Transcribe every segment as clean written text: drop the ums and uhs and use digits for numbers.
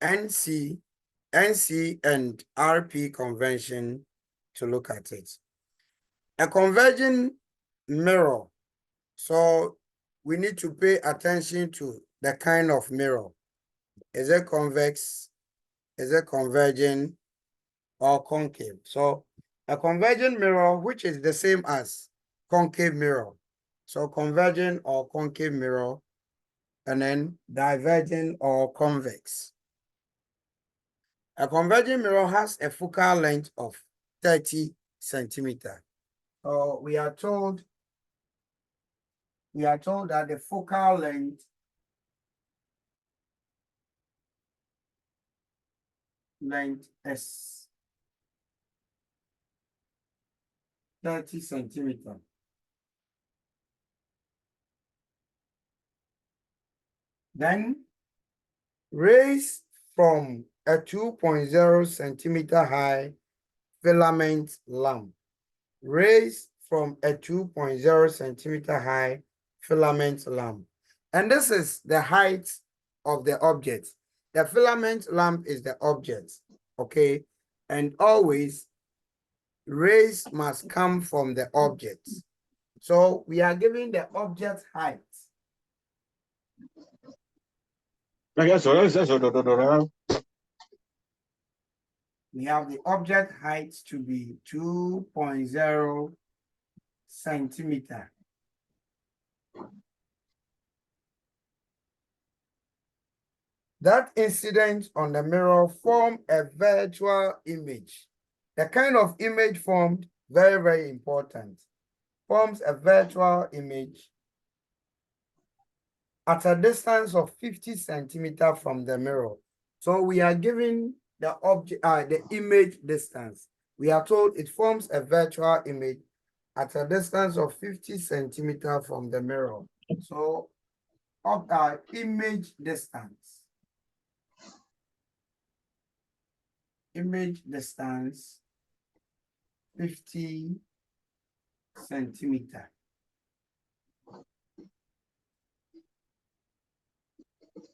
NC and RP convention to look at it. A converging mirror. So we need to pay attention to the kind of mirror. Is it convex? Is it converging or concave? So a convergent mirror, which is the same as concave mirror. So convergent or concave mirror, and then divergent or convex. A convergent mirror has a focal length of 30 centimeters. So we are told that the focal length is 30 centimeters. Then rays from a 2.0 centimeter high filament lamp. Rays from a 2.0 centimeter high filament lamp. And this is the height of the object. The filament lamp is the object, okay? And always rays must come from the object. So we are giving the object height. We have the object height to be 2.0 centimeter. That incident on the mirror form a virtual image. The kind of image formed, very, very important, forms a virtual image at a distance of 50 centimeters from the mirror. So we are giving the object, the image distance. We are told it forms a virtual image at a distance of 50 centimeters from the mirror. So of our image distance. Image distance 50 centimeters.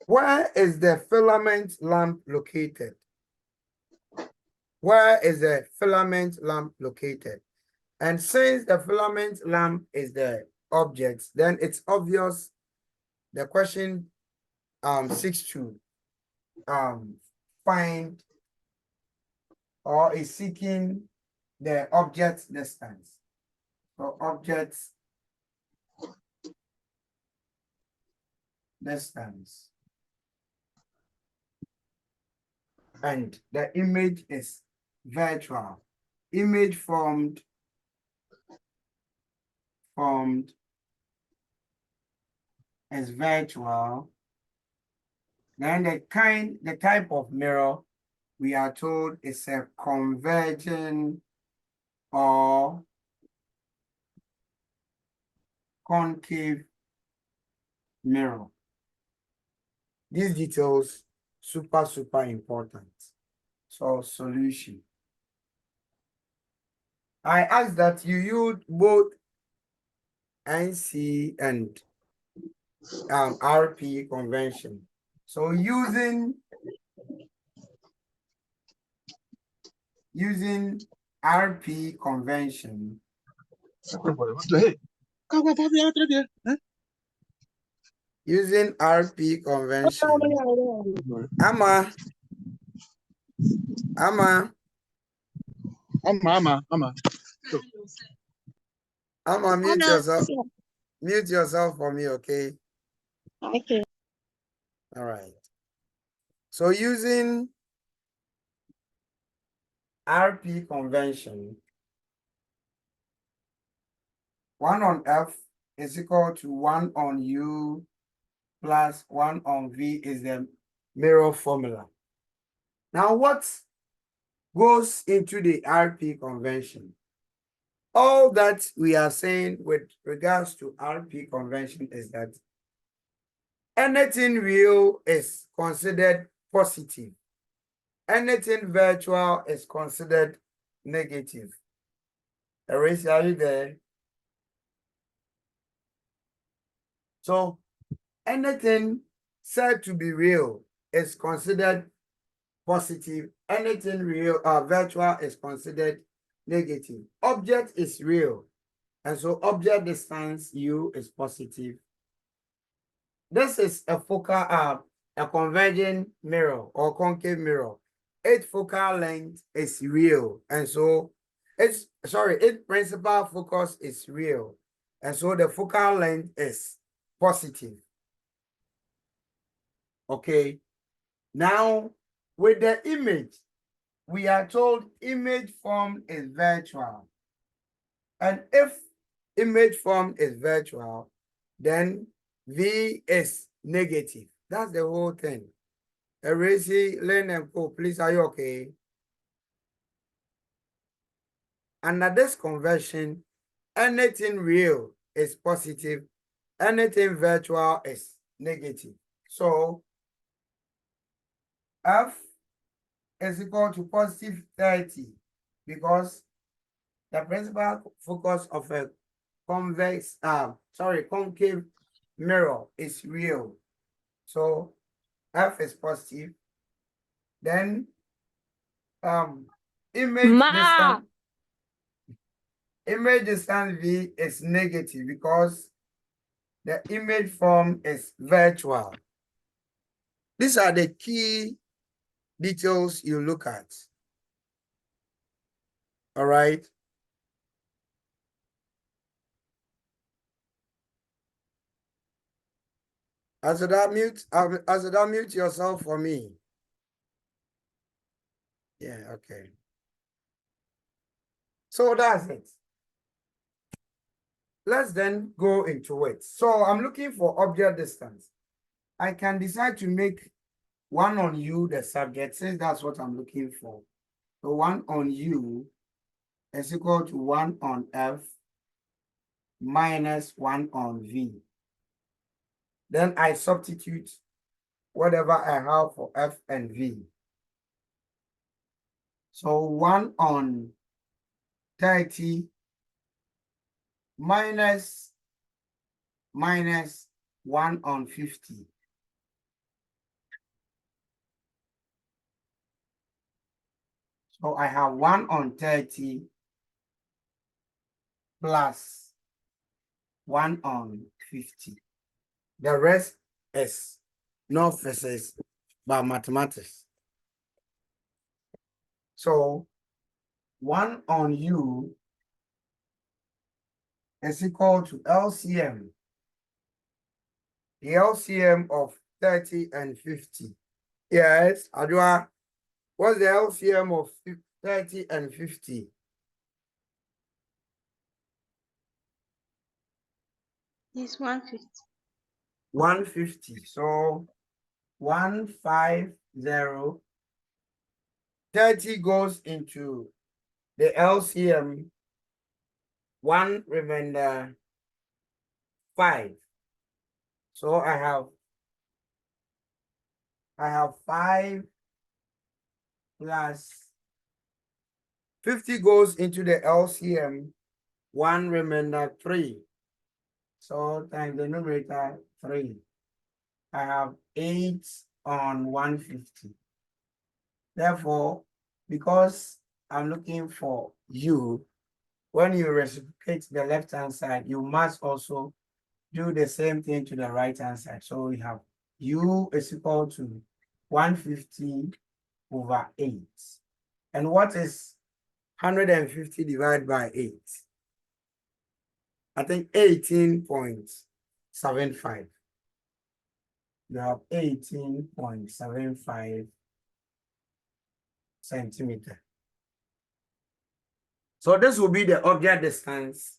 Where is the filament lamp located? Where is the filament lamp located? And since the filament lamp is the object, then it's obvious the question seeks to find or is seeking the object distance. So object distance. And the image is virtual. Image formed as virtual. Then the type of mirror we are told is a converging or concave mirror. These details super important. So solution. I ask that you use both NC and RP convention. So using RP convention. Using RP convention. Ama, mute yourself. Mute yourself for me, okay? Okay. All right. So using RP convention, 1 on F is equal to 1 on U plus 1 on V is the mirror formula. Now what goes into the RP convention? All that we are saying with regards to RP convention is that anything real is considered positive. Anything virtual is considered negative. Erase, are you there? So anything said to be real is considered positive. Anything real, virtual is considered negative. Object is real, and so object distance U is positive. This is a focal, a converging mirror or concave mirror. Its focal length is real, and so its principal focus is real, and so the focal length is positive. Okay. Now, with the image, we are told image form is virtual. And if image form is virtual, then V is negative. That's the whole thing. Erase, Len and Co, please, are you okay? Under this conversion, anything real is positive, anything virtual is negative. So, F is equal to positive 30 because the principal focus of a concave mirror is real. So F is positive. Then image distance V is negative because the image form is virtual. These are the key details you look at. All right. Mute yourself for me. Yeah, okay. So that's it. Let's then go into it. So I'm looking for object distance. I can decide to make 1 on U the subject, since that's what I'm looking for. So 1 on U is equal to 1 on F minus 1 on V. Then I substitute whatever I have for F and V. So 1 on 30 minus 1 on 50. So I have 1 on 30 plus 1 on 50. The rest is not physics, but mathematics. So 1 on U is equal to LCM. The LCM of 30 and 50. Yes, Adwa, what's the LCM of 30 and 50? It's 150. 150. So 150. 30 goes into the LCM. 1 remainder 5. So I have 5 plus 50 goes into the LCM. 1 remainder 3. So times the numerator 3. I have 8 on 150. Therefore, because I'm looking for U, when you reciprocate the left-hand side, you must also do the same thing to the right-hand side. So we have U is equal to 150 over 8. And what is 150 divided by 8? I think 18.75. You have 18.75 centimeter. So this will be the object distance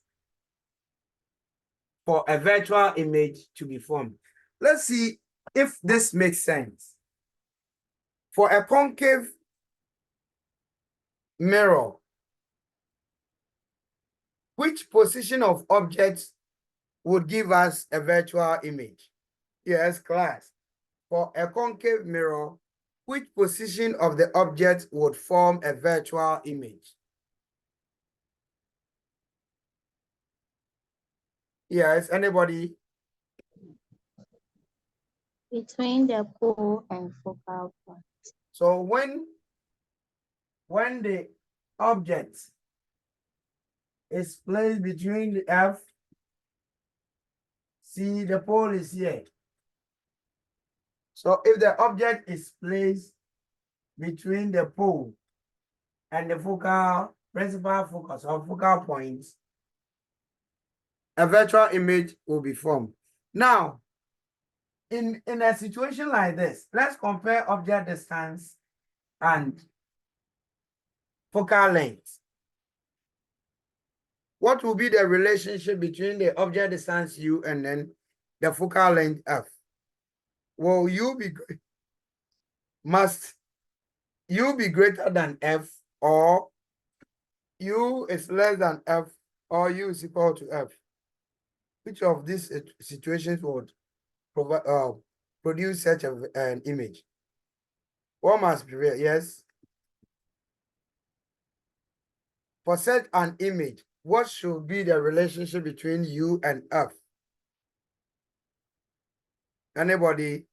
for a virtual image to be formed. Let's see if this makes sense. For a concave mirror, which position of objects would give us a virtual image? Yes, class. For a concave mirror, which position of the object would form a virtual image? Yes, anybody? Between the pole and focal point. So when the object is placed between the F, see the pole is here. So if the object is placed between the pole and the principal focus or focal points, a virtual image will be formed. Now, in a situation like this, let's compare object distance and focal length. What will be the relationship between the object distance U and then the focal length F? Will must U be greater than F, or U is less than F, or U is equal to F? Which of these situations would produce such an image? What must be real? Yes. For such an image, what should be the relationship between U and F? Anybody?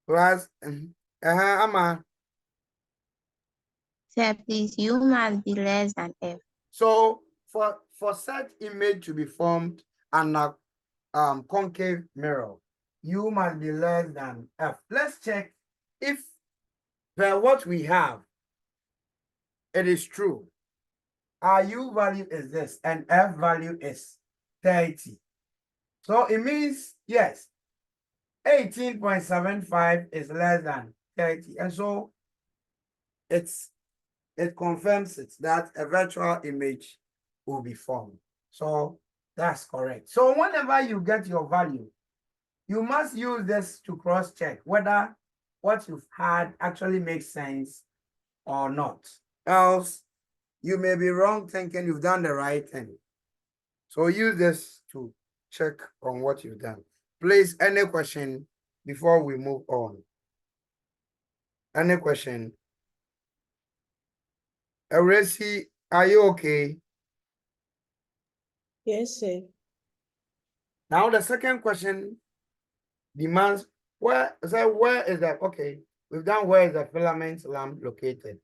Class? Amma. Sir, please, U must be less than F. So for such image to be formed and a concave mirror, U must be less than F. Let's check if what we have, it is true. Our U value is this and F value is 30. So it means, yes, 18.75 is less than 30. And so it confirms it that a virtual image will be formed. So that's correct. So whenever you get your value, you must use this to cross-check whether what you've had actually makes sense or not. Else, you may be wrong thinking you've done the right thing. So use this to check on what you've done. Please, any question before we move on? Any question? Eresi, are you okay? Yes, sir. Now the second question demands where is the okay? We've done where is the filament lamp located.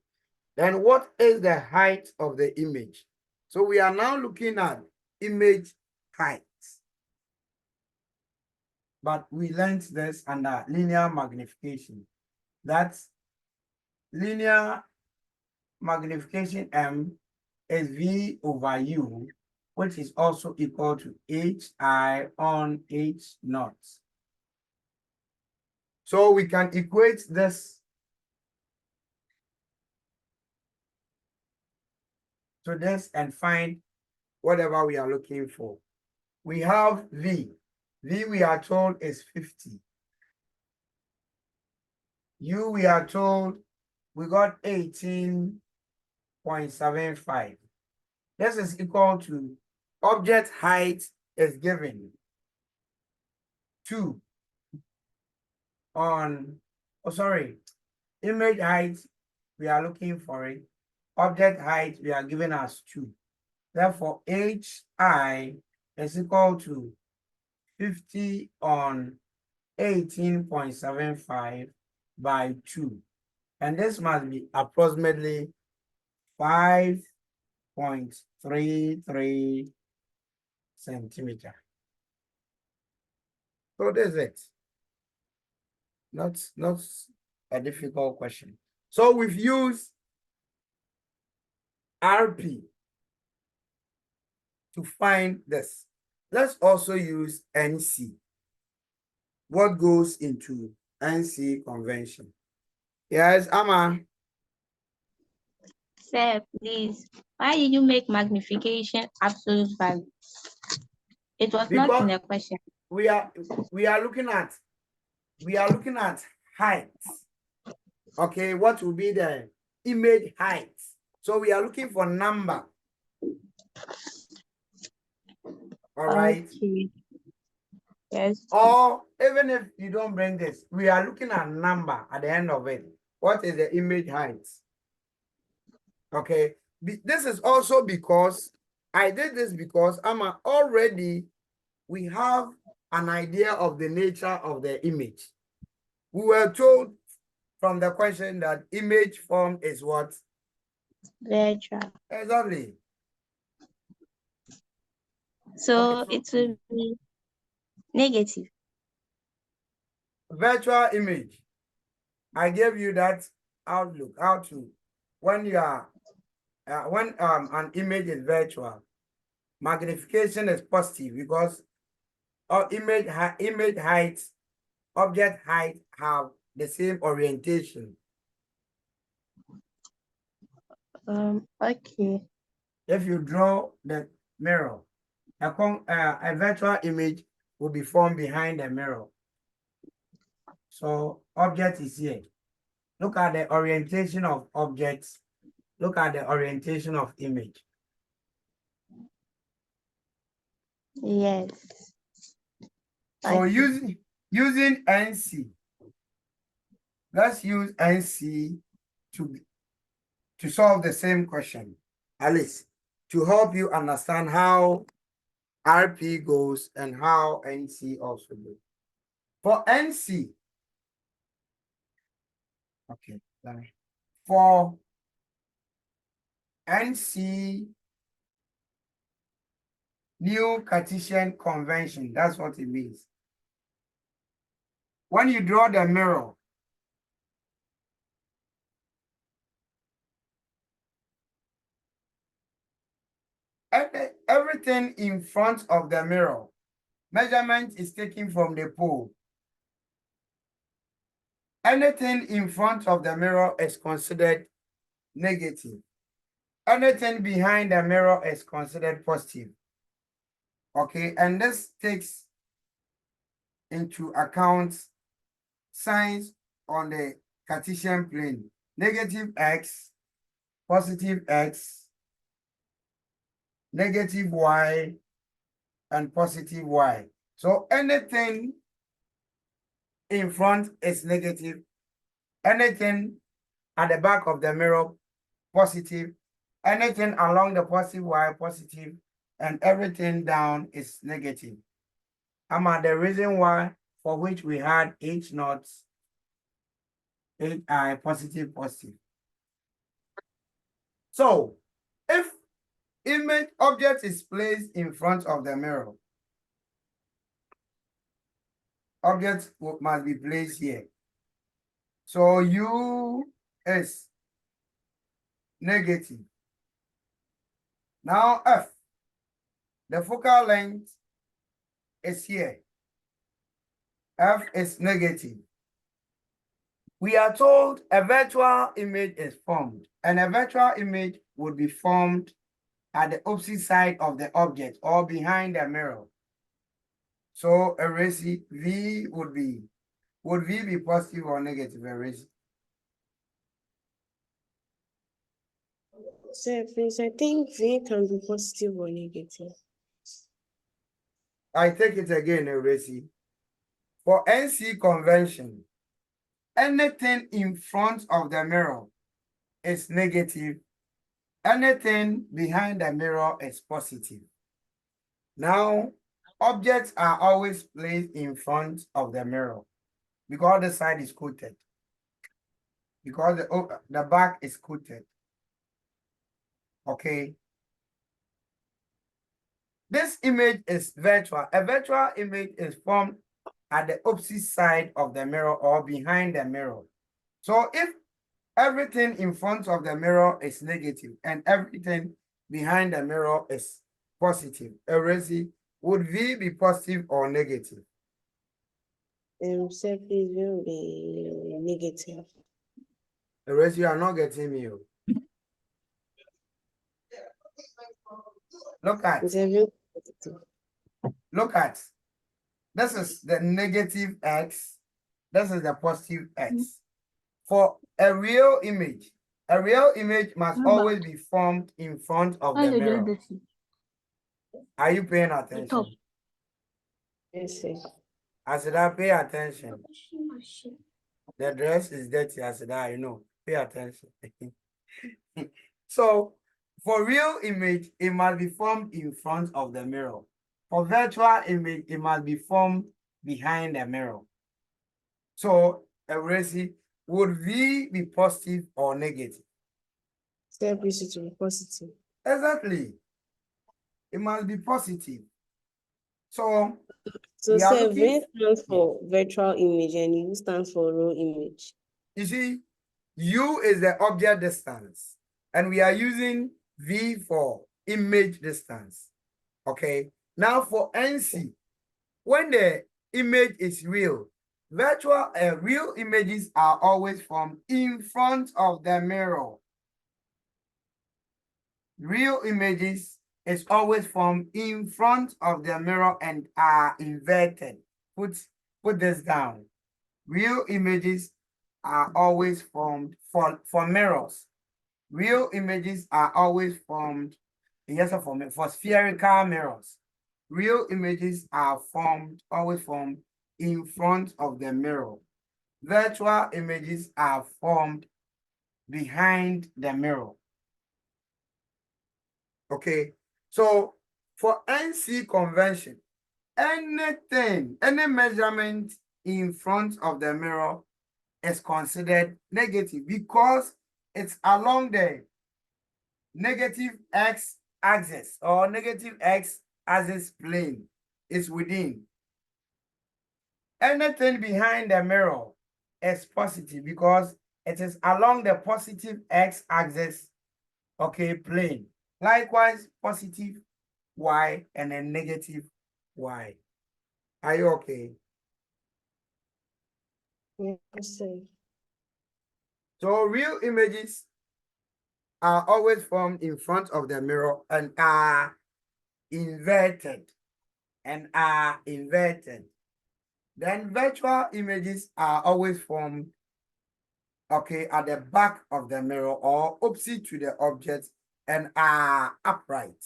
Then what is the height of the image? So we are now looking at image height. But we learned this under linear magnification. That's linear magnification M is V over U, which is also equal to HI on H naught. So we can equate this to this and find whatever we are looking for. We have V. V we are told is 50. U we are told we got 18.75. This is equal to object height is given 2 on, image height, we are looking for it. Object height, we are given as 2. Therefore, HI is equal to 50 on 18.75 by 2. And this must be approximately 5.33 centimeter. So that's it. Not a difficult question. So we've used RP to find this. Let's also use NC. What goes into NC convention? Yes, Amma. Sir, please, why did you make magnification absolute value? It was not in the question. We are looking at height. Okay, what will be the image height? So we are looking for number. All right. Okay. Yes. Or even if you don't bring this, we are looking at number at the end of it. What is the image height? Okay. This is also because I did this because we have an idea of the nature of the image. We were told from the question that image form is what? Virtual. Exactly. So Okay, it will be negative. virtual image. I gave you that outlook, how to, when you are, when an image is virtual, magnification is positive because image height, object height have the same orientation. Okay. If you draw the mirror, a virtual image will be formed behind the mirror. So object is here. Look at the orientation of objects. Look at the orientation of image. Yes. So Okay. using NC, let's use NC to solve the same question, Alice, to help you understand how RP goes and how NC also goes. For NC, okay, sorry. For NC new Cartesian convention, that's what it means. When you draw the mirror, everything in front of the mirror, measurement is taken from the pole. Anything in front of the mirror is considered negative. Anything behind the mirror is considered positive. Okay, and this takes into account signs on the Cartesian plane. Negative x, positive x, negative y, and positive y. So anything in front is negative. Anything at the back of the mirror, positive. Anything along the positive y, positive. And everything down is negative. The reason why for which we had H knots, HI, positive, positive. So if image object is placed in front of the mirror, object must be placed here. So U is negative. Now F, the focal length is here. F is negative. We are told a virtual image is formed, and a virtual image would be formed at the opposite side of the object or behind the mirror. So erase V would V be positive or negative? Erase. So please, I think V can be positive or negative. I take it again, erase. For NC convention, anything in front of the mirror is negative. Anything behind the mirror is positive. Now, objects are always placed in front of the mirror because the side is coated. Because the back is coated. Okay. This image is virtual. A virtual image is formed at the opposite side of the mirror or behind the mirror. So if everything in front of the mirror is negative and everything behind the mirror is positive, erase, would V be positive or negative? So please will be negative. Erase, you are not getting me. Look at. Look at. This is the negative X. This is the positive X. For a real image must always be formed in front of the mirror. Are you paying attention? Yes, I said, I pay attention. The dress is dirty. I said, you know, pay attention. So, for real image, it must be formed in front of the mirror. For virtual image, it must be formed behind the mirror. So, Eresi, would V be positive or negative? Please to be positive. Exactly. It must be positive. So, So we are sir, looking. V stands for virtual image and U stands for raw image. You see, U is the object distance, and we are using V for image distance. Okay. Now for NC, when the image is real, real images are always formed in front of the mirror. Real images is always formed in front of the mirror and are inverted. Put this down. Real images are always formed for mirrors. Real images are always formed, yes, for spherical mirrors. Real images are always formed in front of the mirror. Virtual images are formed behind the mirror. Okay, so for NC convention, any measurement in front of the mirror is considered negative because it's along the negative x-axis or negative x-axis plane. Is within. Anything behind the mirror is positive because it is along the positive x-axis, okay, plane. Likewise, positive y and a negative y. Are you okay? Yes, sir. So real images are always formed in front of the mirror and are inverted. Then virtual images are always formed, okay, at the back of the mirror or opposite to the object and are upright.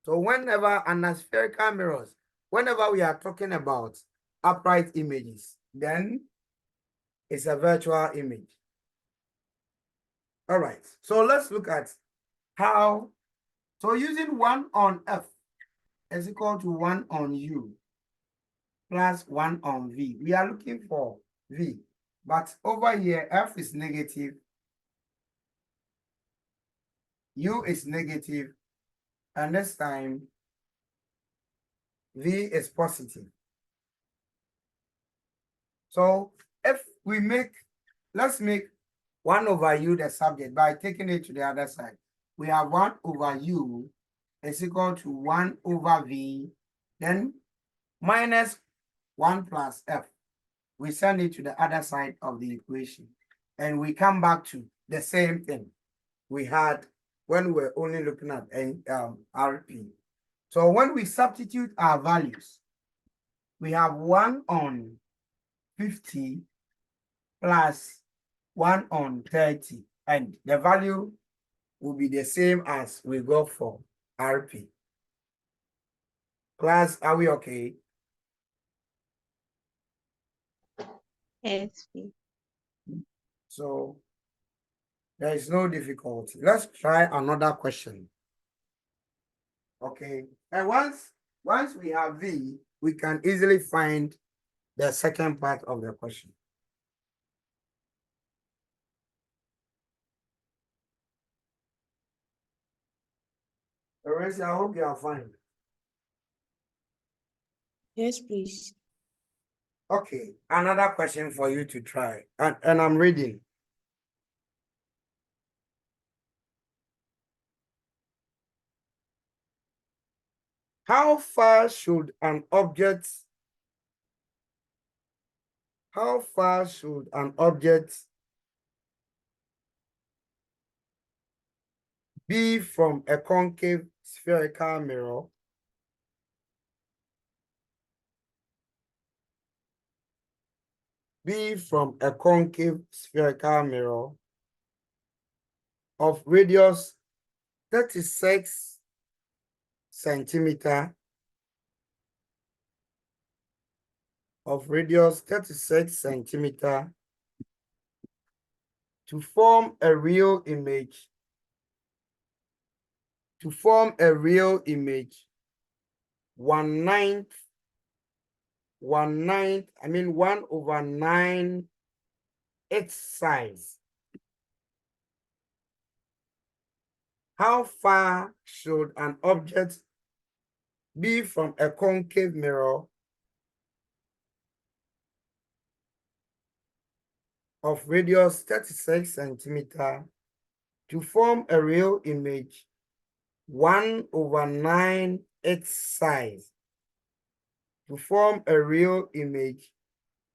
So whenever under spherical mirrors, whenever we are talking about upright images, then it's a virtual image. All right, so let's look at how, so using 1 on F is equal to 1 on U plus 1 on V. We are looking for V, but over here, F is negative, U is negative, and this time, V is positive. So if we let's make 1 over U the subject by taking it to the other side. We have 1 over U is equal to 1 over V, then minus 1 plus F. We send it to the other side of the equation. And we come back to the same thing we had when we were only looking at RP. So when we substitute our values, we have 1 on 50 plus 1 on 30, and the value will be the same as we got for RP. Class, are we okay? Yes, please. So there is no difficulty. Let's try another question. Okay, and once we have V, we can easily find the second part of the question. Eresi, I hope you are fine. Yes, please. Okay, another question for you to try, and I'm reading. How far should an object be from a concave spherical mirror? Be from a concave spherical mirror of radius 36 centimeter, to form a real image 1/9, 1/9 its size. How far should an object be from a concave mirror of radius 36 centimeter to form a real image 1/9 its size? To form a real image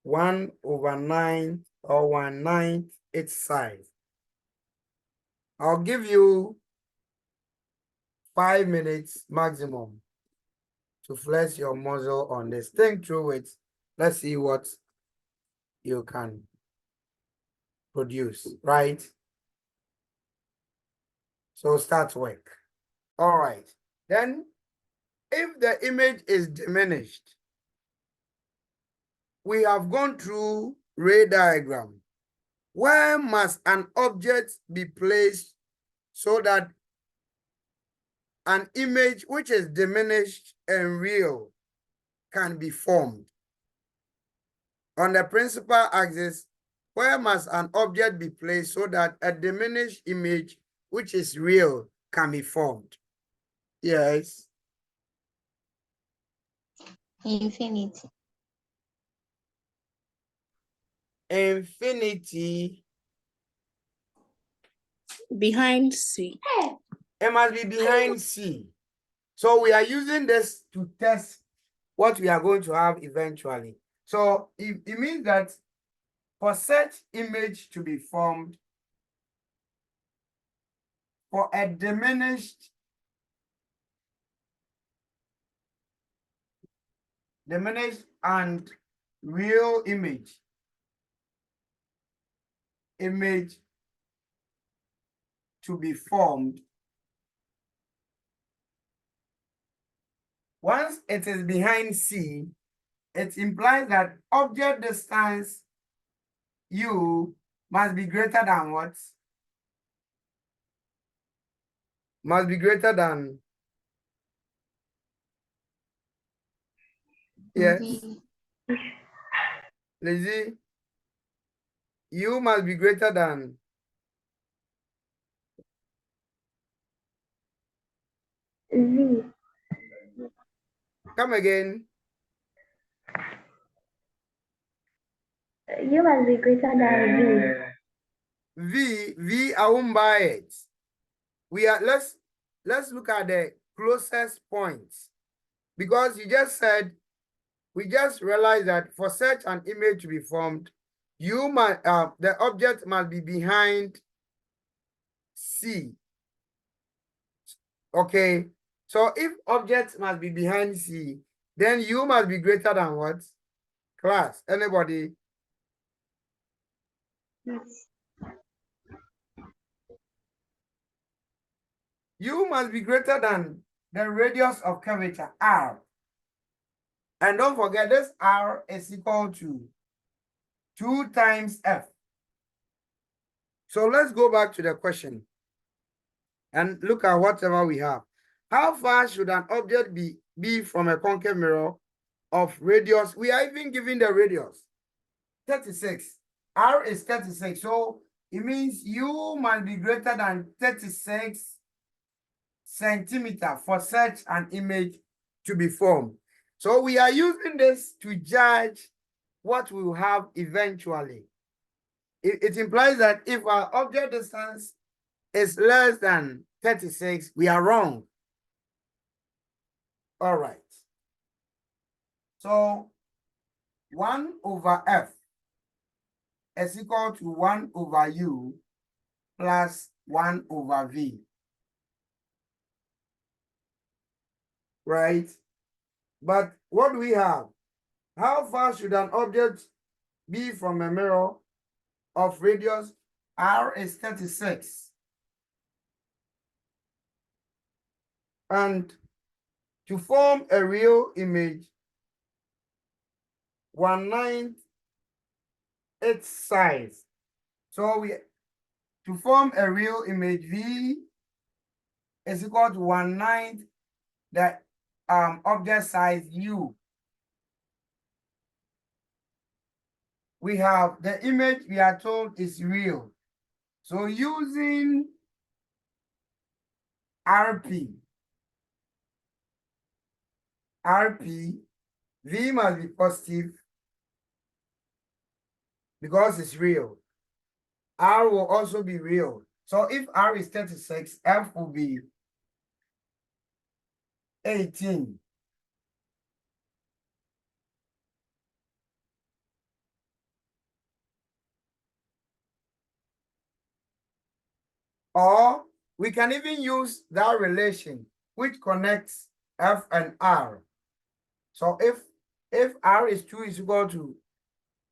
1/9 or 1/9 its size. I'll give you 5 minutes maximum to flex your muscle on this. Think through it. Let's see what you can produce, right? So start work. All right. Then, if the image is diminished, we have gone through ray diagram. Where must an object be placed so that an image which is diminished and real can be formed? On the principal axis, where must an object be placed so that a diminished image which is real can be formed? Yes. Infinity. Infinity. Behind C. It must be behind C. So we are using this to test what we are going to have eventually. So it means that for such image to be formed, for a diminished and real image to be formed, once it is behind C, it implies that object distance U must be greater than what? Must be greater than, yes, Lizzie, U must be greater than Z. Come again. You must be greater than V. V, I won't buy it. Let's look at the closest points, because you just said, we just realized that for such an image to be formed, the object must be behind C. Okay, so if object must be behind C, then U must be greater than what? Class, anybody? Yes. U must be greater than the radius of curvature, R. And don't forget, this R is equal to 2 times F. So let's go back to the question and look at whatever we have. How far should an object be from a concave mirror of radius? We are even given the radius, 36. R is 36. So it means U must be greater than 36 centimeters for such an image to be formed. So we are using this to judge what we will have eventually. It implies that if our object distance is less than 36, we are wrong. All right. So 1 over F is equal to 1 over U plus 1 over V. Right? But what do we have? How far should an object be from a mirror of radius? R is 36. And to form a real image, 1/9 its size. So to form a real image, V is equal to 1/9 the object size U. We have the image we are told is real. So using RP, V must be positive because it's real. R will also be real. So if R is 36, F will be 18. Or we can even use that relation which connects F and R. So if R is 2 is equal to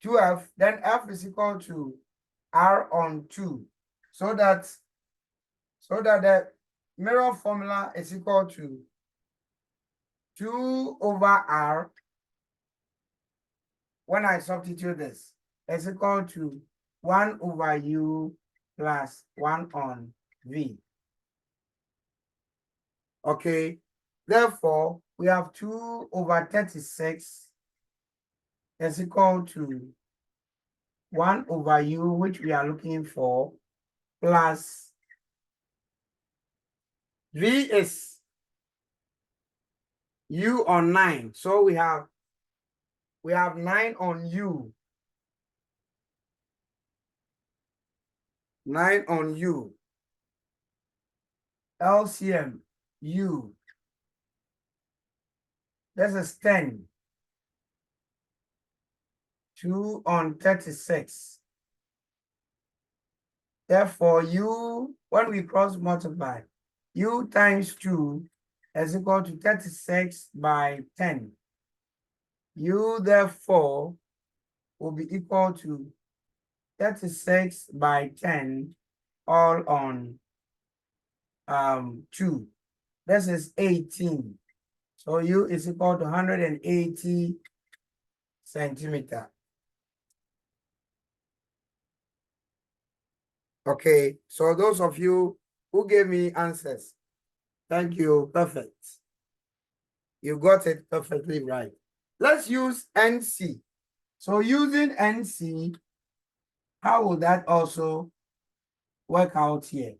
2F, then F is equal to R on 2. So that the mirror formula is equal to 2 over R. When I substitute this, it's equal to 1 over U plus 1 on V. Okay, therefore, we have 2 over 36 is equal to 1 over U, which we are looking for, plus V is U on 9. So we have 9 on U. 9 on U. LCM U. This is 10. 2 on 36. Therefore, U, when we cross multiply, U times 2 is equal to 36 by 10. U, therefore, will be equal to 36 by 10 all on 2. This is 18. So U is equal to 180 centimeter. Okay, so those of you who gave me answers, thank you, perfect. You got it perfectly right. Let's use NC. So using NC, how will that also work out here?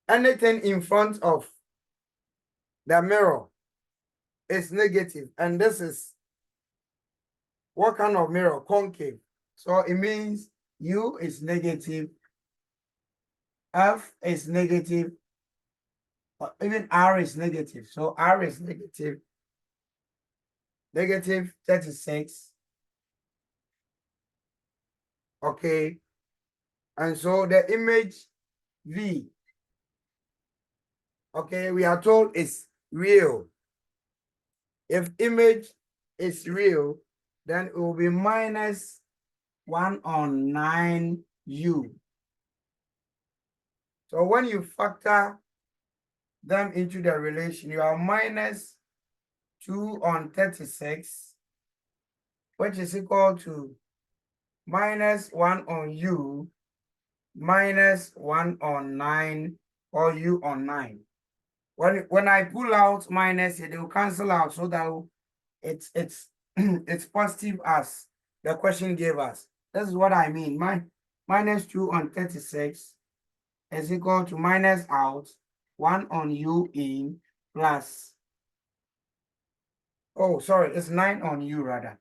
Anything in front of the mirror is negative, and this is what kind of mirror? Concave. So it means U is negative, F is negative, or even R is negative. So R is negative, negative 36. Okay. And so the image V, okay, we are told is real. If image is real, then it will be minus 1 on 9U. So when you factor them into the relation, you are minus 2 on 36, which is equal to minus 1 on U, minus 1 on 9, or U on 9. When I pull out minus here, they will cancel out so that it's it's positive as the question gave us. This is what I mean. Minus 2 on 36 is equal to minus out 1 on U in plus, oh, sorry, it's 9 on U rather.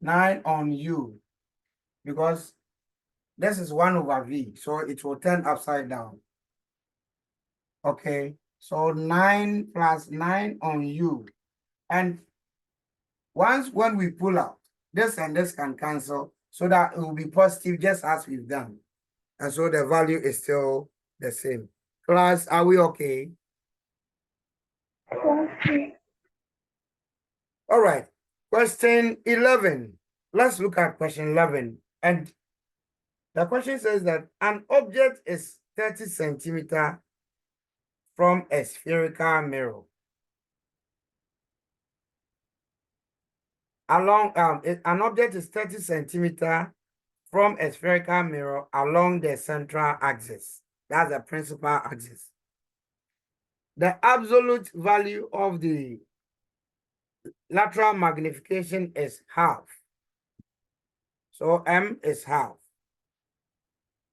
9 on U, because this is 1 over V, so it will turn upside down. Okay, so 9 plus 9 on U. And when we pull out, this and this can cancel, so that it will be positive just as we've done. And so the value is still the same. Class, are we okay? Okay. All right. Question 11. Let's look at question 11. And the question says that an object is 30 centimeter from a spherical mirror. An object is 30 centimeter from a spherical mirror along the central axis. That's the principal axis. The absolute value of the lateral magnification is half. So M is half.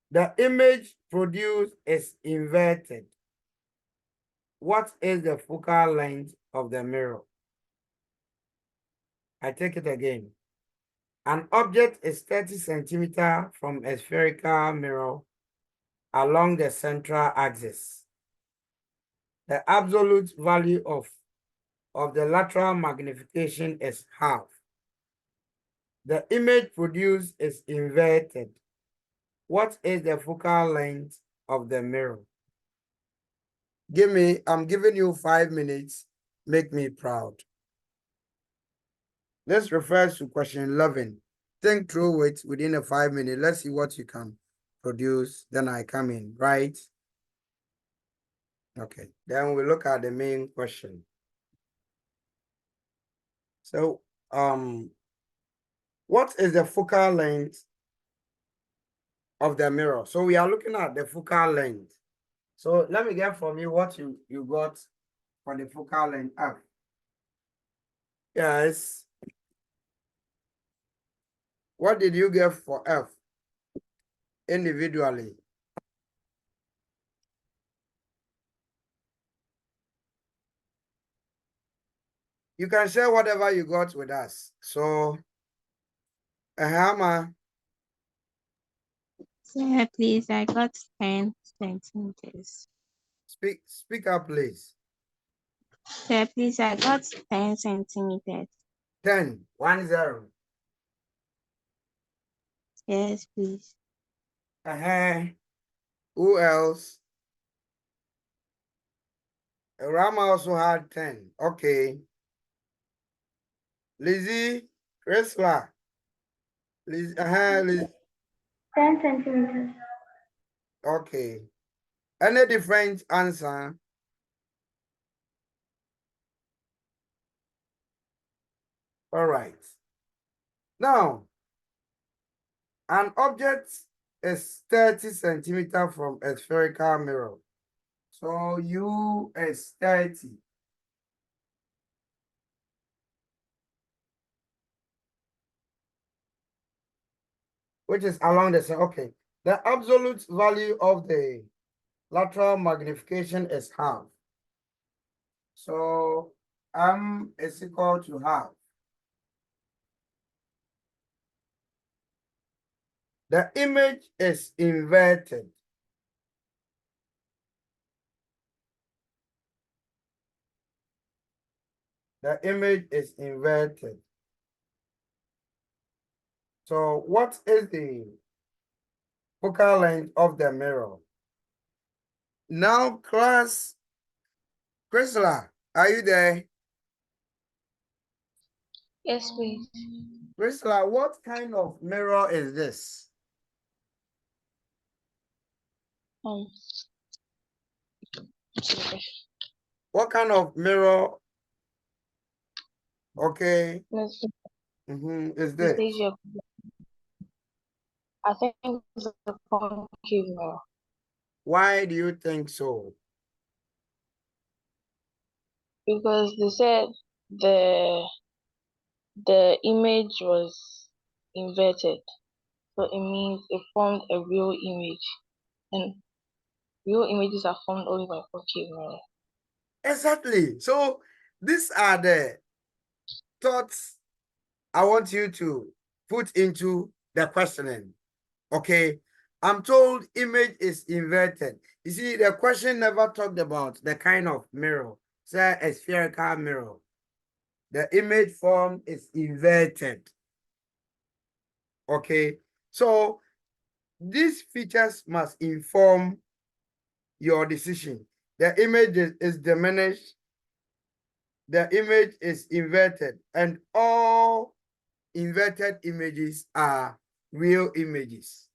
The image produced is inverted. What is the focal length of the mirror? I take it again. An object is 30 centimeters from a spherical mirror along the central axis. The absolute value of the lateral magnification is half. The image produced is inverted. What is the focal length of the mirror? I'm giving you 5 minutes. Make me proud. This refers to question 11. Think through it within a 5 minutes. Let's see what you can produce. Then I come in, right? Okay. Then we look at the main question. So, what is the focal length of the mirror? So we are looking at the focal length. So let me get from you what you got for the focal length F. Yes. What did you get for F individually? You can share whatever you got with us. So, Hammer. Sir, please, I got 10 centimeters. Speak up, please. Sir, please, I got 10 centimeters. 10, 1 0. Yes, please. Who else? Rama also had 10. Okay. Lizzie, Chrysler. Liz, 10 centimeters. Okay. Any different answer? All right. Now, an object is 30 centimeters from a spherical mirror. So U is 30. Which is along the same. Okay. The absolute value of the lateral magnification is half. So M is equal to half. The image is inverted. The image is inverted. So what is the focal length of the mirror? Now, class, Chrysler, are you there? Yes, please. Chrysler, what kind of mirror is this? What kind of mirror? Okay. Is this? I think it's a concave mirror. Why do you think so? Because they said the image was inverted. So it means it formed a real image. And real images are formed only by concave mirror. Exactly. So these are the thoughts I want you to put into the questioning. Okay. I'm told image is inverted. You see, the question never talked about the kind of mirror. Say a spherical mirror. The image form is inverted. Okay. So these features must inform your decision. The image is diminished. The image is inverted, and all inverted images are real images.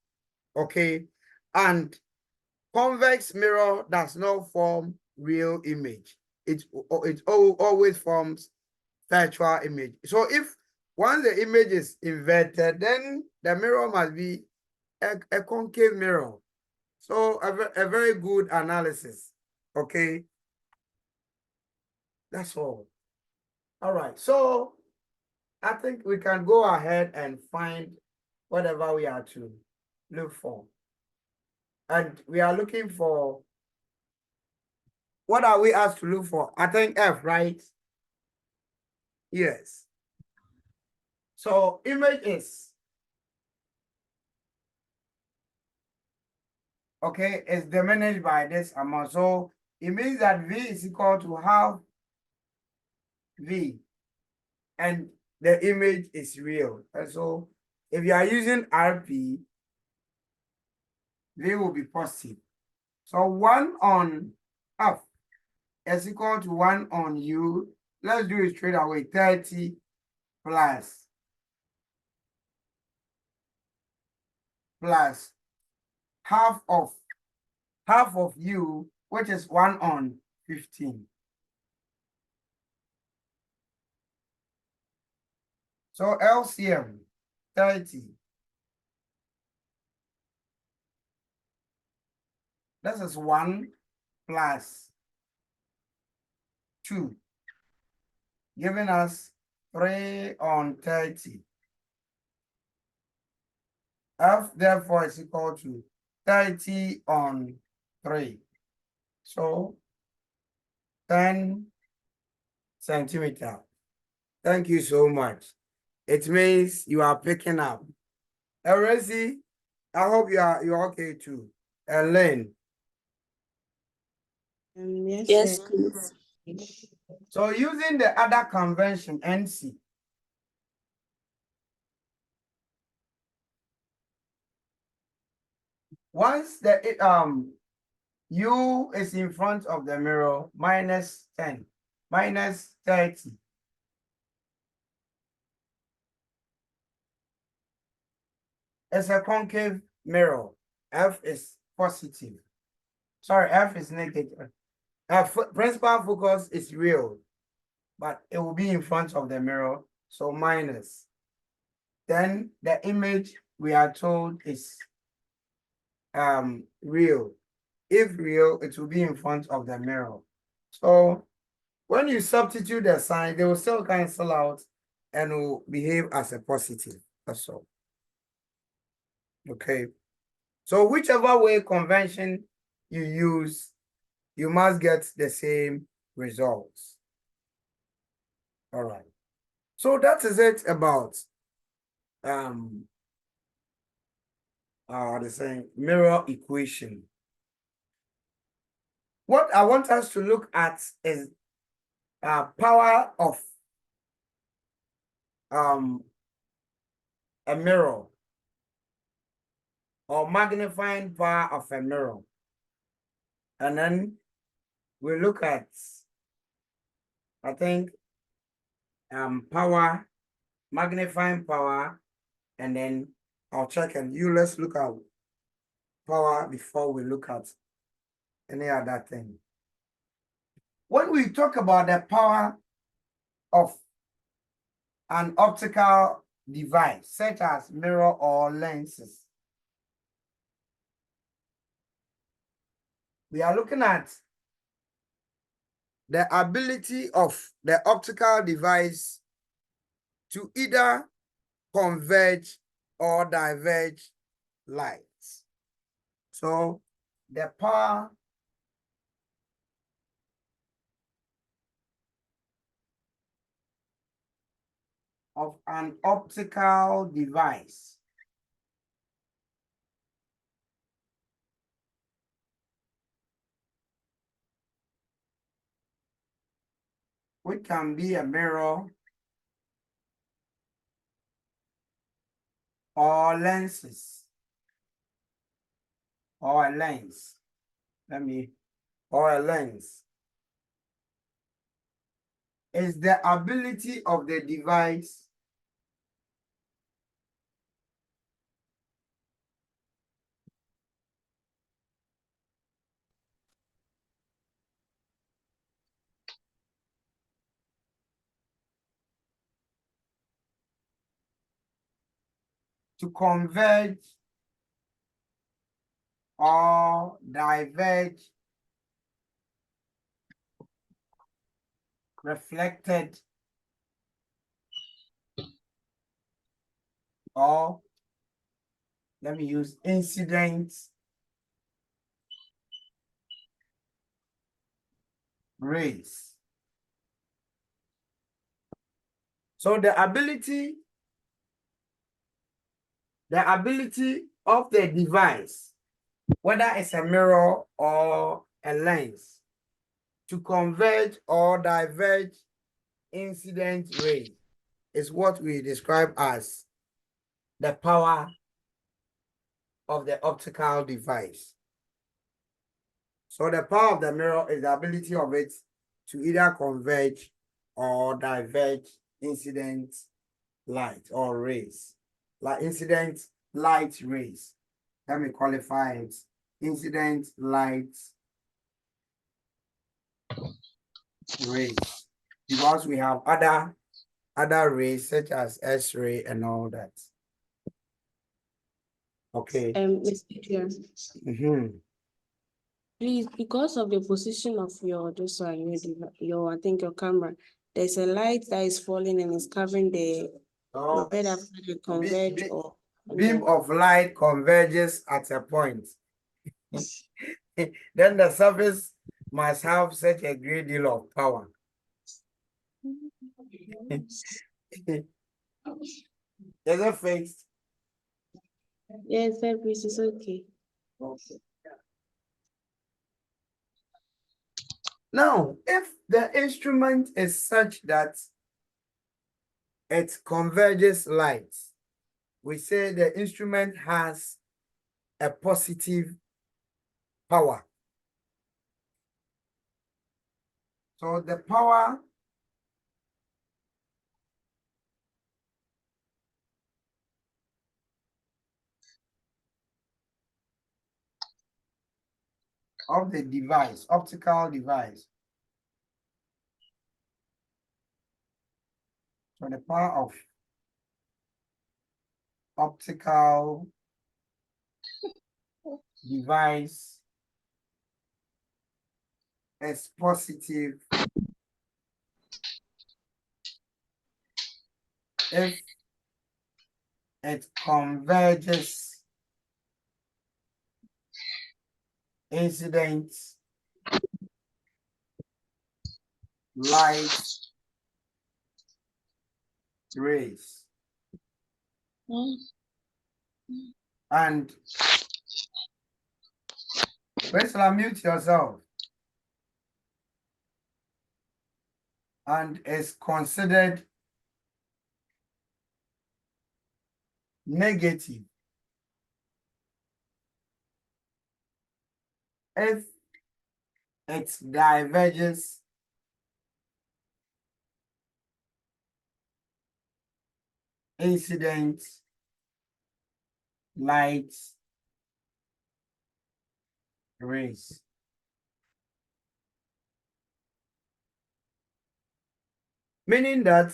Okay. And convex mirror does not form real image. It always forms virtual image. So if once the image is inverted, then the mirror must be a concave mirror. So a very good analysis. Okay. That's all. All right. So I think we can go ahead and find whatever we are to look for. And we are looking for, what are we asked to look for? I think F, right? Yes. So image is, okay, is diminished by this amount. So it means that V is equal to half V, and the image is real. And so if you are using RP, V will be positive. So 1 on F is equal to 1 on U. Let's do it straight away. 30 plus half of U, which is 1 on 15. So LCM 30. This is 1 plus 2, giving us 3 on 30. F therefore is equal to 30 on 3. So 10 centimeter. Thank you so much. It means you are picking up. Erezi, I hope you're okay too. Elaine. Yes, Yes, sir. please. So using the other convention, NC. Once the U is in front of the mirror, minus 10, minus 30. It's a concave mirror. F is positive. Sorry, F is negative. Principal focus is real, but it will be in front of the mirror, so minus. Then the image we are told is real. If real, it will be in front of the mirror. So when you substitute the sign, they will still cancel out and will behave as a positive. That's all. Okay. So whichever way convention you use, you must get the same results. All right. So that is it about the same mirror equation. What I want us to look at is power of a mirror, or magnifying power of a mirror. And then we look at, I think, power, magnifying power, and then I'll check, and let's look at power before we look at any other thing. When we talk about the power of an optical device, such as mirror or lenses, we are looking at the ability of the optical device to either converge or diverge light. So the power of an optical device which can be a mirror or lenses or a lens. Or a lens is the ability of the device to converge or diverge reflected or let me use incident rays. So the ability of the device, whether it's a mirror or a lens, to converge or diverge incident rays is what we describe as the power of the optical device. So the power of the mirror is the ability of it to either converge or diverge incident light or rays, like incident light rays. Let me qualify it. Incident light rays, because we have other rays such as X-ray and all that. Okay. Mr. Chair, Mm-hmm. please, because of the position of your your I think your camera, there's a light that is falling and is covering the So right after the converge or beam of light converges at a point. Then the surface must have such a great deal of power. Is it fixed? yes, service is okay. Okay. Now, if the instrument is such that it converges light, we say the instrument has a positive power. So the power of the device, optical device. So the power of optical device is positive if it converges incident light rays. And Rachel, mute yourself. And is considered negative if it diverges incident light rays. Meaning that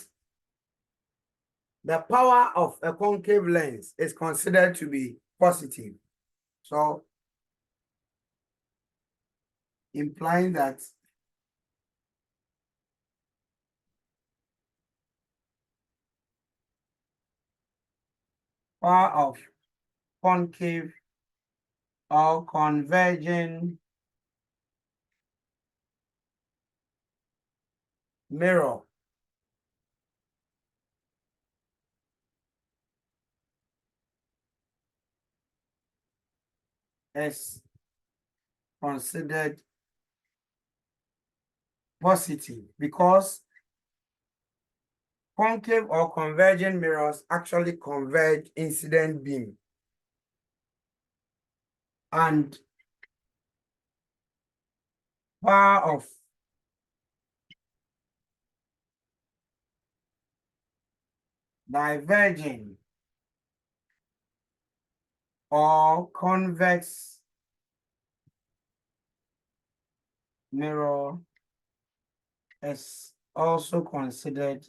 the power of a concave lens is considered to be positive. So, implying that power of concave or converging mirror is considered positive because concave or convergent mirrors actually converge incident beam, and power of diverging or convex mirror is also considered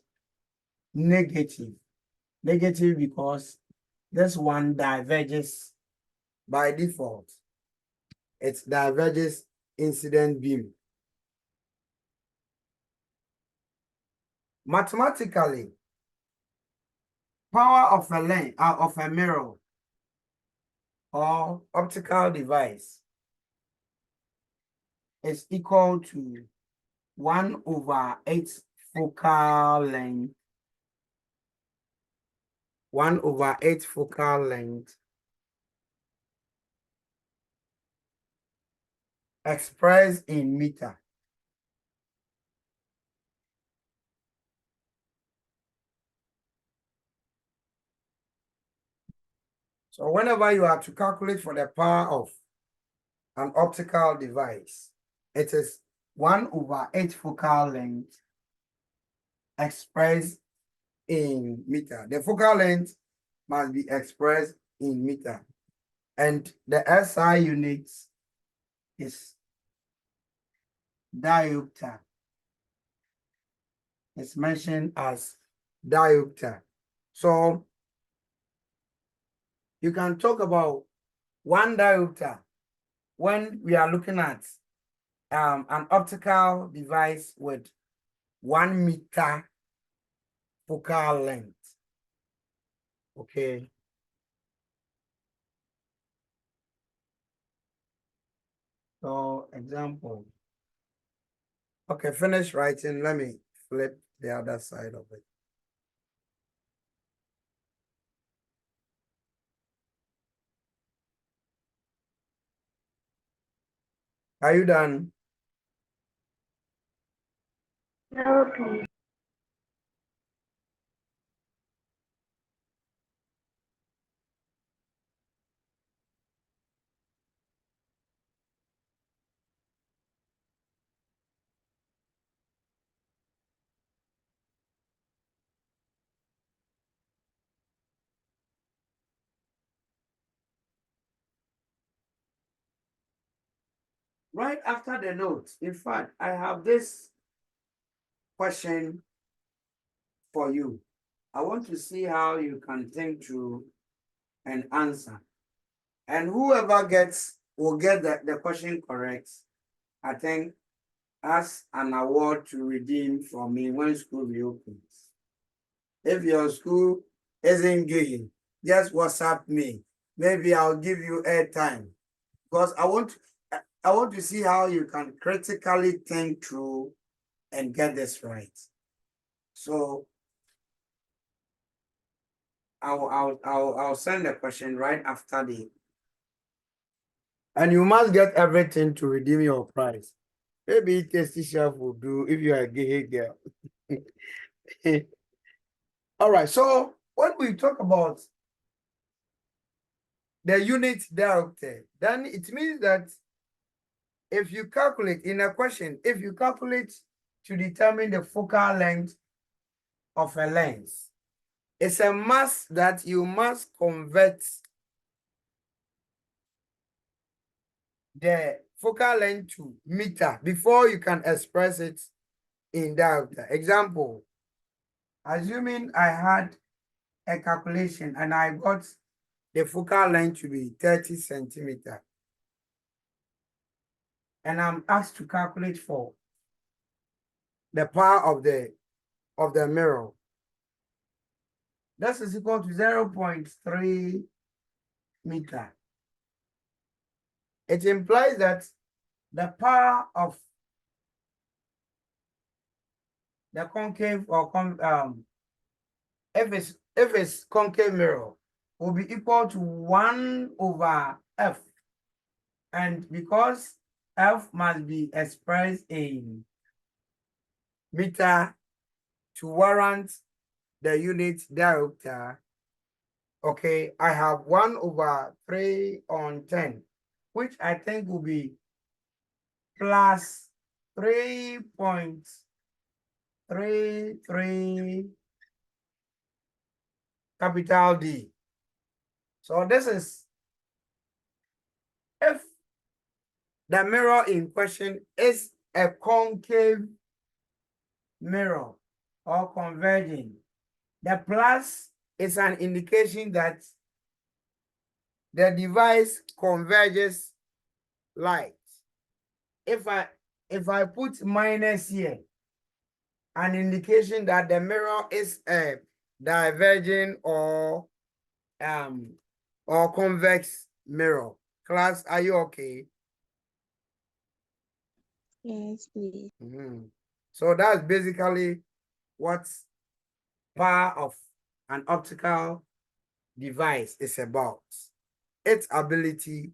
negative. Negative because this one diverges by default. It diverges incident beam. Mathematically, power of a lens of a mirror or optical device is equal to 1/8 focal length. 1/8 focal length expressed in meter. So whenever you have to calculate for the power of an optical device, it is 1/8 focal length expressed in meter. The focal length must be expressed in meter. And the SI unit is diopter. It's mentioned as diopter. So you can talk about 1 diopter when we are looking at an optical device with 1 meter focal length. Okay. So example. Okay, finish writing. Let me flip the other side of it. Are you done? No, please. Right after the note, in fact, I have this question for you. I want to see how you can think through and answer. And whoever will get the question correct, I think as an award to redeem from me when school reopens. If your school isn't giving, just WhatsApp me. Maybe I'll give you airtime because I want to see how you can critically think through and get this right. So I'll send the question right after the. And you must get everything to redeem your prize. Maybe Tasty Chef will do if you are a gay girl. All right. So when we talk about the unit diopter, then it means that if you calculate in a question, if you calculate to determine the focal length of a lens, it's a must that you must convert the focal length to meter before you can express it in diopter. Example, assuming I had a calculation and I got the focal length to be 30 centimeter, and I'm asked to calculate for the power of the mirror. This is equal to 0.3 meter. It implies that the power of the concave or if it's concave mirror will be equal to 1/f. And because f must be expressed in meter to warrant the unit diopter, okay, I have 1/3 on 10, which I think will be plus 3.33 capital D. So this is if the mirror in question is a concave mirror or converging. The plus is an indication that the device converges light. If I put minus here, an indication that the mirror is a diverging or convex mirror. Class, are you okay? Yes, please. So that's basically what power of an optical device is about. Its ability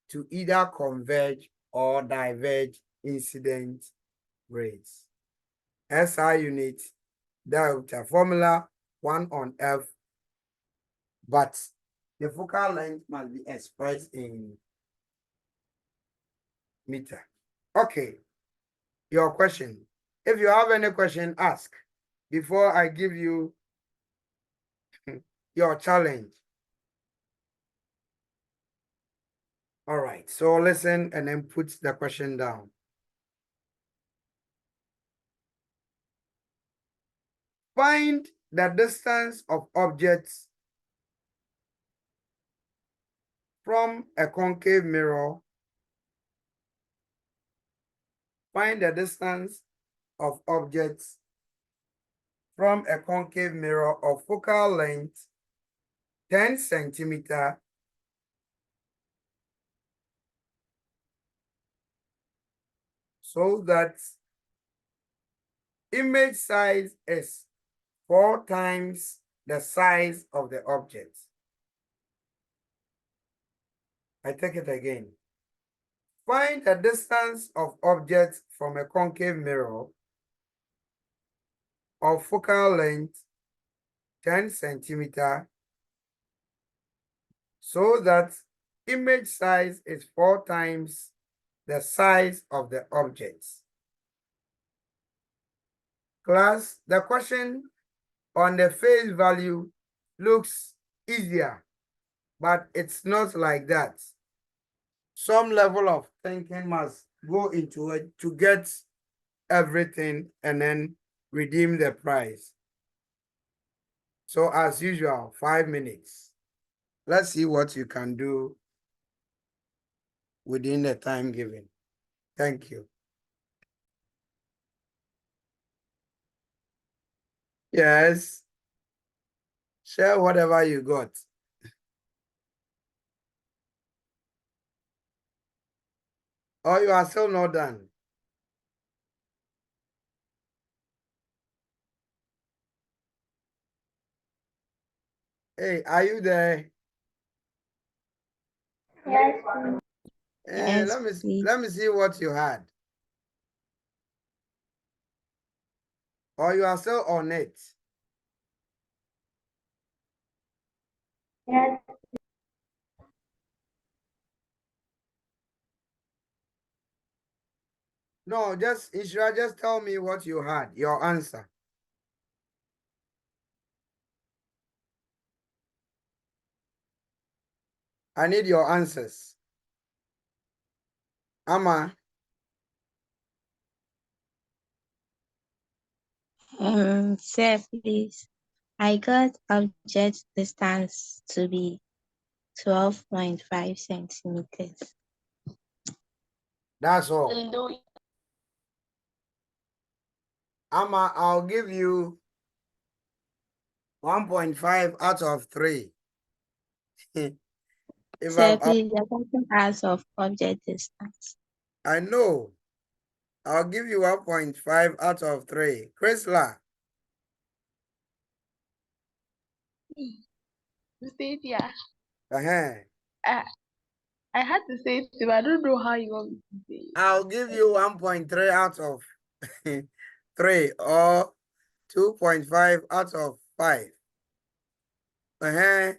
to either converge or diverge incident rays. SI unit, delta, formula 1 on F, but the focal length must be expressed in meter. Okay, your question. If you have any question, ask before I give you your challenge. All right, so listen and then put the question down. Find the distance of objects from a concave mirror. Find the distance of objects from a concave mirror of focal length 10 centimeter so that image size is 4 times the size of the object. I take it again. Find the distance of objects from a concave mirror of focal length 10 centimeter so that image size is 4 times the size of the object. Class, the question on the face value looks easier, but it's not like that. Some level of thinking must go into it to get everything and then redeem the prize. So as usual, 5 minutes. Let's see what you can do within the time given. Thank you. Yes. Share whatever you got. Or you are still not done. Hey, are you there? Yes. Yes, please. Let me see what you had. Or you are still on it. Yes. No, just tell me what you had, your answer. I need your answers. Amma, Sir, please. I got object distance to be 12.5 centimeters. that's all. Amma, I'll give you 1.5 out of 3. Sir, please, the question asks of object distance. I know. I'll give you 1.5 out of 3. Chrysler. You say it, yeah. Uh-huh. I had to say it, but I don't know how you want me to say it. I'll give you 1.3 out of 3 or 2.5 out of 5. Uh-huh.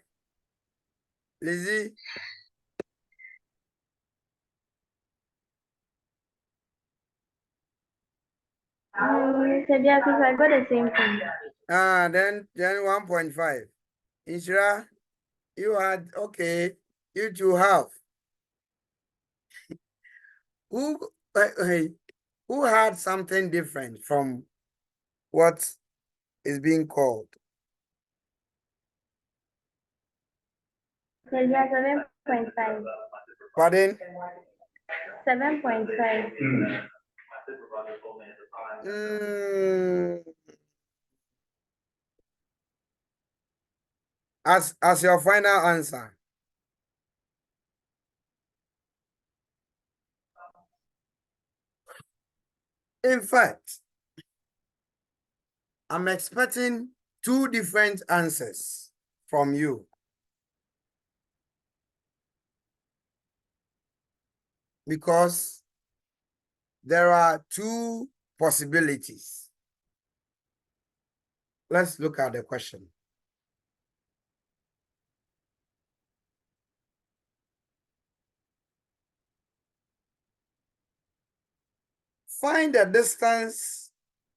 Lizzie. Yeah, because I got the same thing. Then 1.5. Inshira, you had, okay, you two have. Who, hey, who had something different from what is being called? So yeah, 7.5. Pardon? 7.5. Mm, as your final answer. In fact, I'm expecting two different answers from you. Because there are two possibilities. Let's look at the question. Find the distance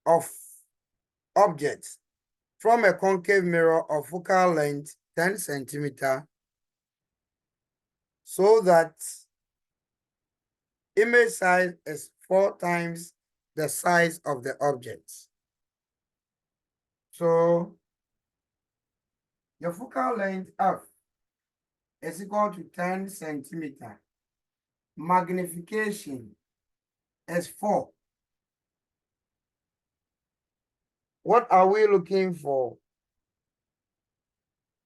of objects from a concave mirror of focal length 10 centimeter so that image size is 4 times the size of the object. So your focal length F is equal to 10 centimeter. Magnification is 4. What are we looking for?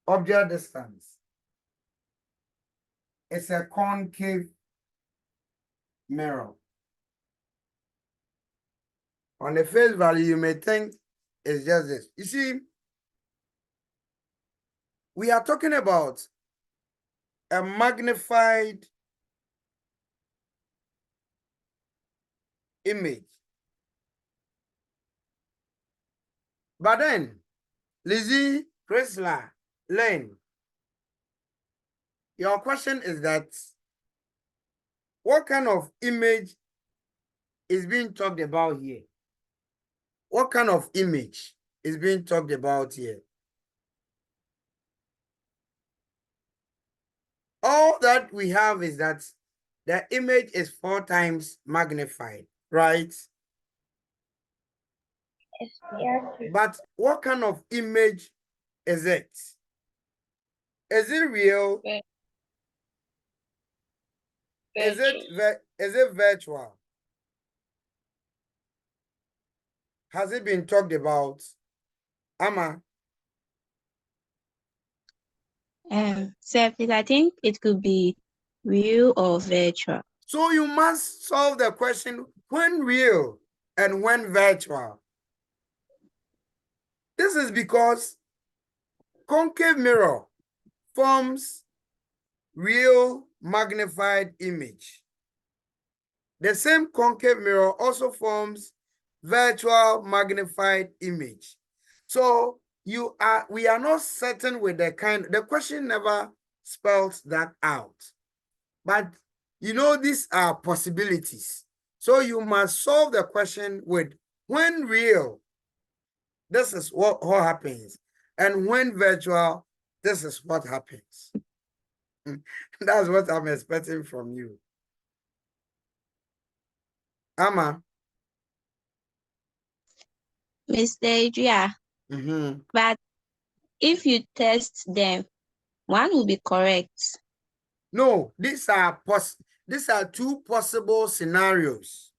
Object distance. It's a concave mirror. On the face value, you may think it's just this. You see, we are talking about a magnified image. But then, Lizzie, Chrysler, Lane, your question is that what kind of image is being talked about here? What kind of image is being talked about here? All that we have is that the image is 4 times magnified, right? Yes. But what kind of image is it? Is it real? Is it virtual? Has it been talked about? Amma? Please, I think it could be real or virtual. So you must solve the question when real and when virtual. This is because concave mirror forms real magnified image. The same concave mirror also forms virtual magnified image. So we are not certain with the question never spells that out. But you know, these are possibilities. So you must solve the question with when real, this is what happens. And when virtual, this is what happens. That's what I'm expecting from you. Amma. Mr. Adria, but if you test them, one will be correct. No, these are two possible scenarios.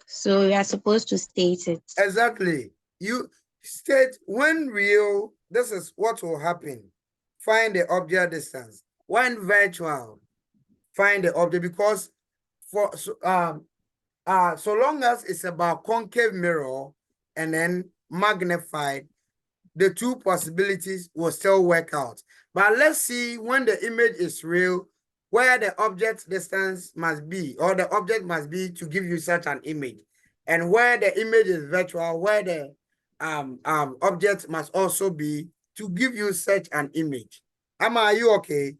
So you are supposed to state it. Exactly. You state when real, this is what will happen. Find the object distance. When virtual, find the object, because so long as it's about concave mirror and then magnified, the two possibilities will still work out. But let's see when the image is real, where the object distance must be, or the object must be to give you such an image. And where the image is virtual, where the object must also be to give you such an image. Amma, are you okay?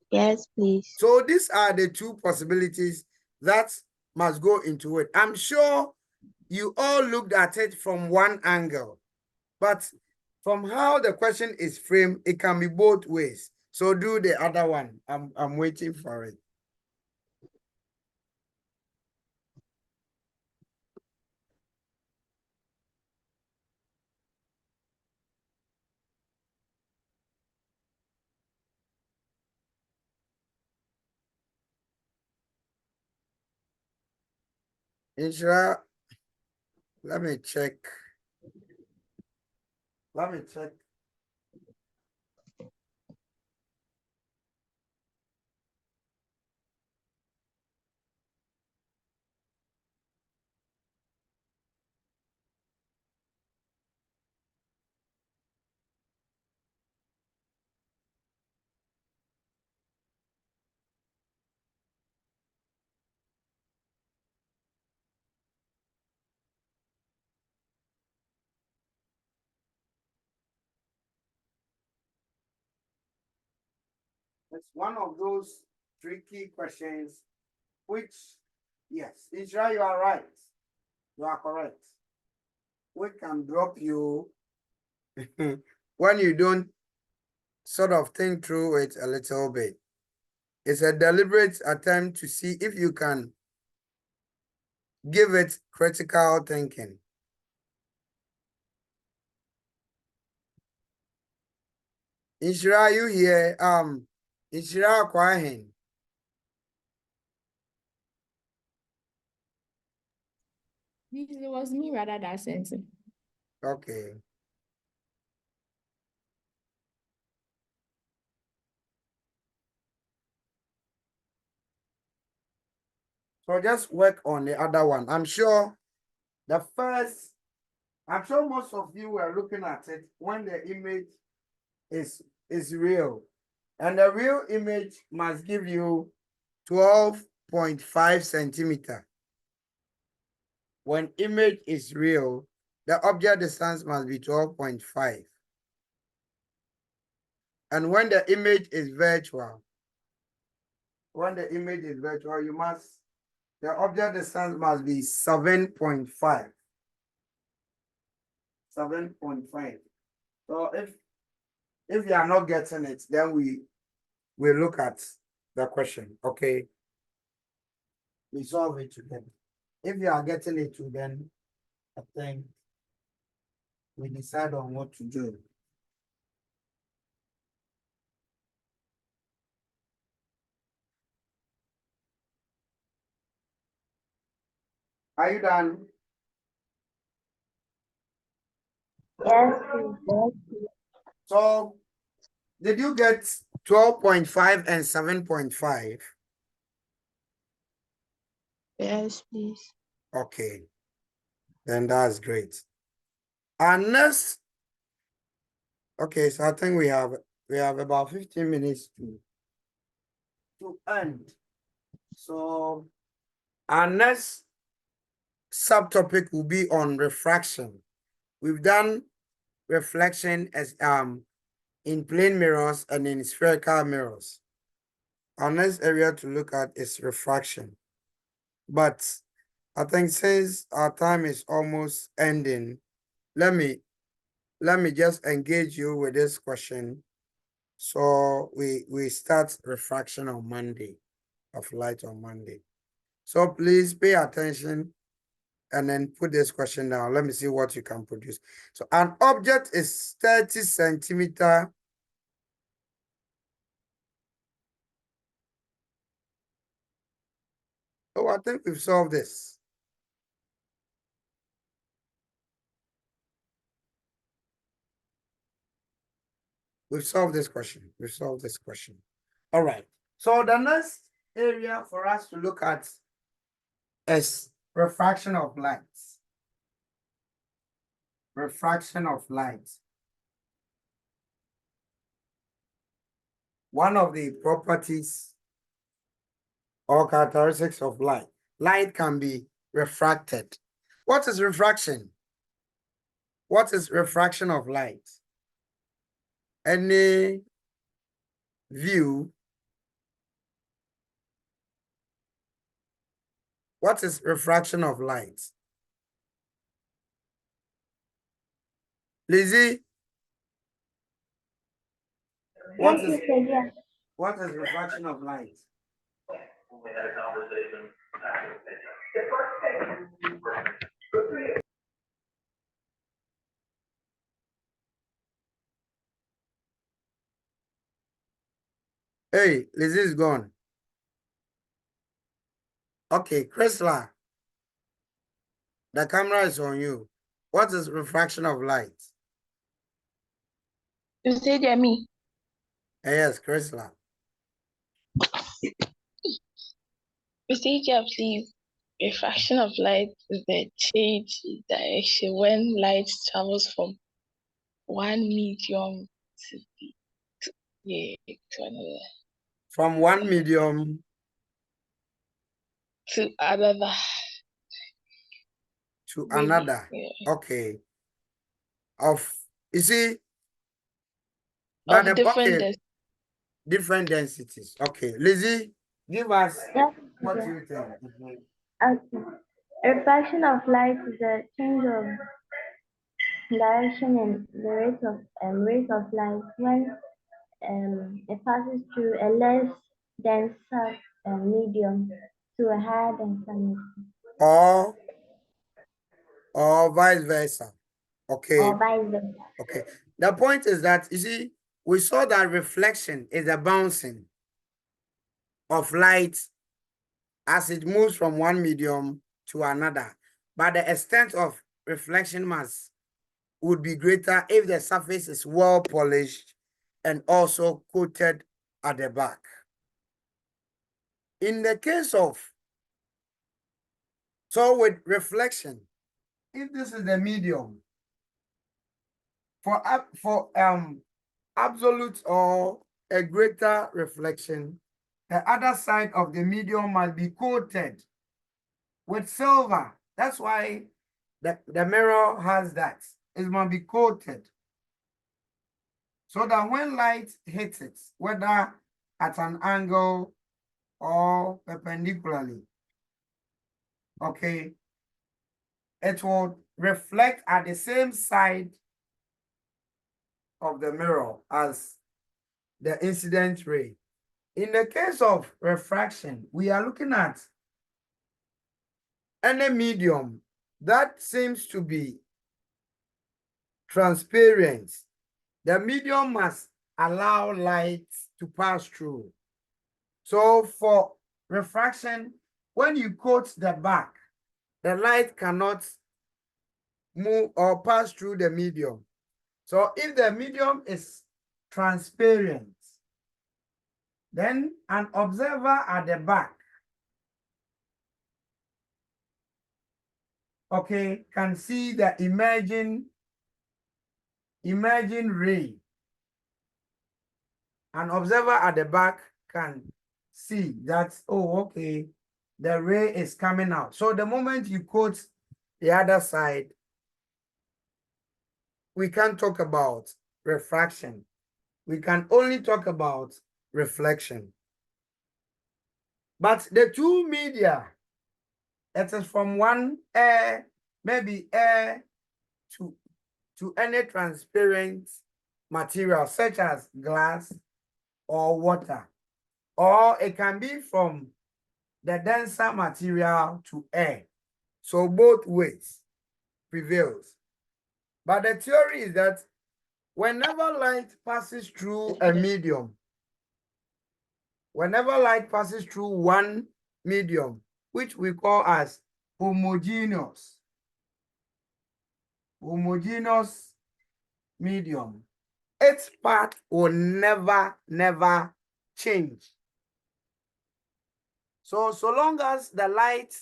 Yes, please. So these are the two possibilities that must go into it. I'm sure you all looked at it from one angle, but from how the question is framed, it can be both ways. So do the other one. I'm waiting for it. Inshira, let me check. Let me check. It's one of those tricky questions, which, yes, Inshira, you are right. You are correct. We can drop you when you don't sort of think through it a little bit. It's a deliberate attempt to see if you can give it critical thinking. Inshira, you here? Inshira Kwahin. It was me rather that sent it. Okay. So just work on the other one. I'm sure most of you were looking at it when the image is real. And the real image must give you 12.5 centimeter. When image is real, the object distance must be 12.5. And when the image is virtual, the object distance must be 7.5. 7.5. So if you are not getting it, then we look at the question. Okay. We solve it together. If you are getting it too, then I think we decide on what to do. Are you done? Yes, please. So did you get 12.5 and 7.5? Yes, please. Okay. Then that's great. And next, okay, so I think we have about 15 minutes to end. So our next subtopic will be on refraction. We've done reflection as in plane mirrors and in spherical mirrors. Our next area to look at is refraction. But I think since our time is almost ending, let me just engage you with this question. So we start refraction on Monday, of light on Monday. So please pay attention and then put this question down. Let me see what you can produce. So an object is 30 centimeter. Oh, I think we've solved this. We've solved this question. We've solved this question. All right. So the next area for us to look at is refraction of light. Refraction of light. One of the properties or characteristics of light. Light can be refracted. What is refraction? What is refraction of light? Any view? What is refraction of light? Lizzie? What is refraction of light? We had a conversation. Hey, Lizzie is gone. Okay, Chrysler. The camera is on you. What is refraction of light? You say there me. Yes, Chrysler. Procedure, please. Refraction of light is the change in direction when light travels from one medium to to another. From one medium To another. to Maybe, another. yeah. Okay. You see, Of but different different densities. Okay, Lizzie, give us Yes, what teacher. you think. Mhm. Okay. Refraction of light is a change of direction in the rate of light when it passes through a less denser medium to a higher denser medium, Or vice versa. Okay. or vice versa. Okay. The point is that you see, we saw that reflection is a bouncing of light as it moves from one medium to another. But the extent of reflection would be greater if the surface is well polished and also coated at the back. In the case of, so with reflection, if this is the medium, for absolute or a greater reflection, the other side of the medium must be coated with silver. That's why the mirror has that. It must be coated. So that when light hits it, whether at an angle or perpendicularly, okay, it will reflect at the same side of the mirror as the incident ray. In the case of refraction, we are looking at any medium that seems to be transparent. The medium must allow light to pass through. So for refraction, when you coat the back, the light cannot move or pass through the medium. So if the medium is transparent, then an observer at the back, okay, can see the emerging ray. An observer at the back can see that, oh, okay, the ray is coming out. So the moment you coat the other side, we can't talk about refraction. We can only talk about reflection. But the two media, it is from one air, maybe air to any transparent material such as glass or water, or it can be from the denser material to air. So both ways prevails. But the theory is that whenever light passes through a medium, whenever light passes through one medium, which we call as homogeneous medium, its path will never change. So long as the light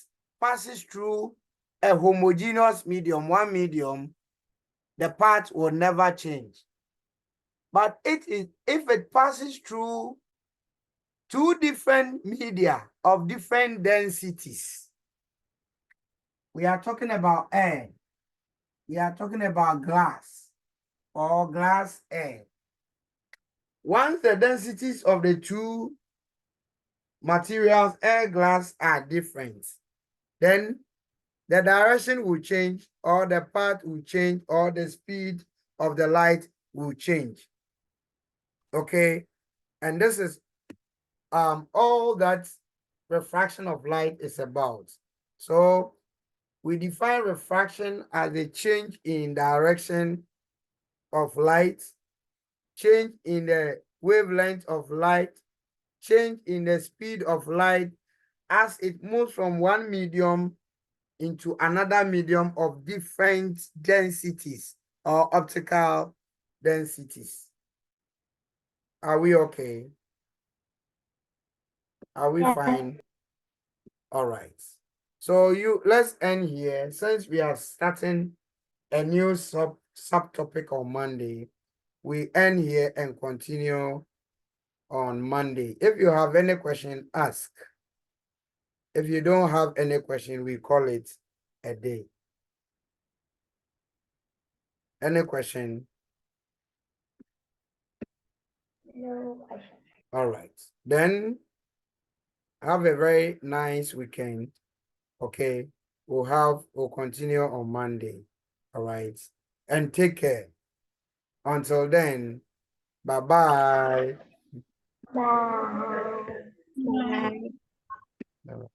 passes through a homogeneous medium, one medium, the path will never change. But if it passes through two different media of different densities, we are talking about air, we are talking about glass or glass air. Once the densities of the two materials, air, glass, are different, then the direction will change, or the path will change, or the speed of the light will change. Okay, and this is all that refraction of light is about. So we define refraction as a change in direction of light, change in the wavelength of light, change in the speed of light as it moves from one medium into another medium of different densities or optical densities. Are we okay? Are we fine? All right. So let's end here. Since we are starting a new subtopic on Monday, we end here and continue on Monday. If you have any question, ask. If you don't have any question, we call it a day. Any question? No question. All right. Then have a very nice weekend. Okay. We'll continue on Monday. All right. And take care. Until then, bye-bye. Bye. Bye. Bye.